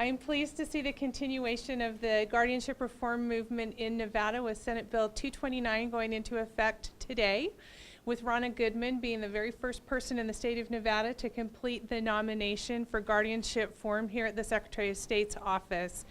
I am pleased to see the continuation of the guardianship reform movement in Nevada with Senate Bill 229 going into effect today, with Ronna Goodman being the very first person in the state of Nevada to complete the nomination for guardianship form here at the Secretary of State's office.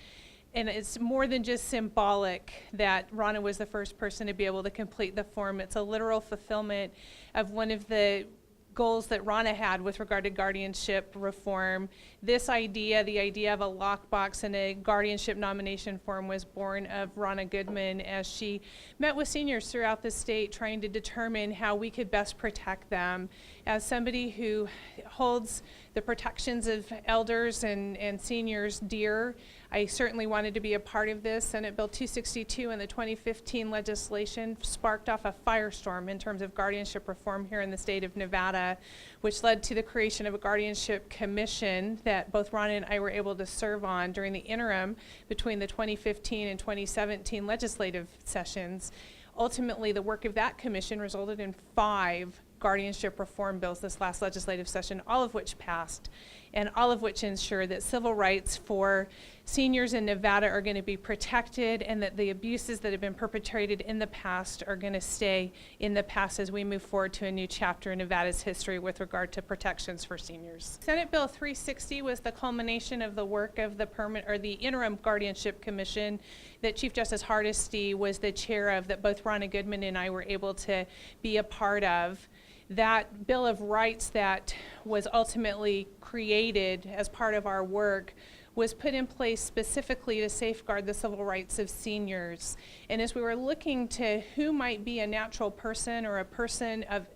And it's more than just symbolic that Ronna was the first person to be able to complete the form. It's a literal fulfillment of one of the goals that Ronna had with regard to guardianship reform. This idea, the idea of a lockbox and a guardianship nomination form, was born of Ronna Goodman as she met with seniors throughout the state trying to determine how we could best protect them. As somebody who holds the protections of elders and seniors dear, I certainly wanted to be a part of this. Senate Bill 262 and the 2015 legislation sparked off a firestorm in terms of guardianship reform here in the state of Nevada, which led to the creation of a guardianship commission that both Ronna and I were able to serve on during the interim between the 2015 and 2017 legislative sessions. Ultimately, the work of that commission resulted in 5 guardianship reform bills this last legislative session, all of which passed, and all of which ensure that civil rights for seniors in Nevada are going to be protected, and that the abuses that have been perpetrated in the past are going to stay in the past as we move forward to a new chapter in Nevada's history with regard to protections for seniors. Senate Bill 360 was the culmination of the work of the interim guardianship commission that Chief Justice Hardesty was the chair of, that both Ronna Goodman and I were able to be a part of. That Bill of Rights that was ultimately created as part of our work was put in place specifically to safeguard the civil rights of seniors. And as we were looking to who might be a natural person or a person of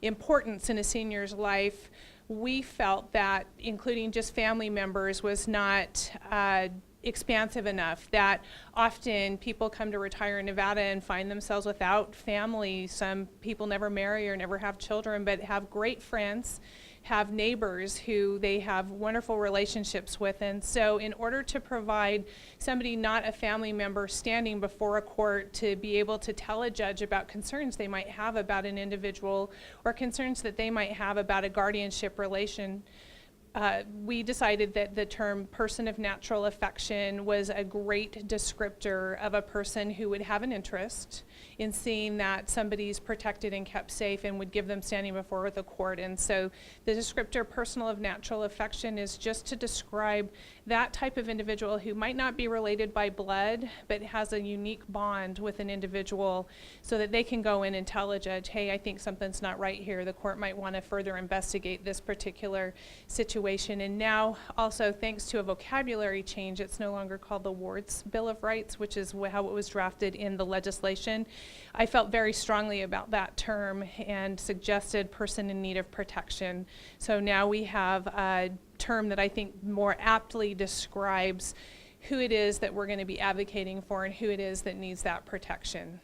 importance in a senior's life, we felt that including just family members was not expansive enough, that often people come to retire in Nevada and find themselves without family. Some people never marry or never have children, but have great friends, have neighbors who they have wonderful relationships with. And so in order to provide somebody not a family member standing before a court to be able to tell a judge about concerns they might have about an individual or concerns that they might have about a guardianship relation, we decided that the term person of natural affection was a great descriptor of a person who would have an interest in seeing that somebody's protected and kept safe and would give them standing before the court. And so the descriptor personal of natural affection is just to describe that type of individual who might not be related by blood, but has a unique bond with an individual so that they can go in and tell a judge, hey, I think something's not right here. The court might want to further investigate this particular situation. And now also, thanks to a vocabulary change, it's no longer called the Ward's Bill of Rights, which is how it was drafted in the legislation. I felt very strongly about that term and suggested person in need of protection. So now we have a term that I think more aptly describes who it is that we're going to be advocating for and who it is that needs that protection.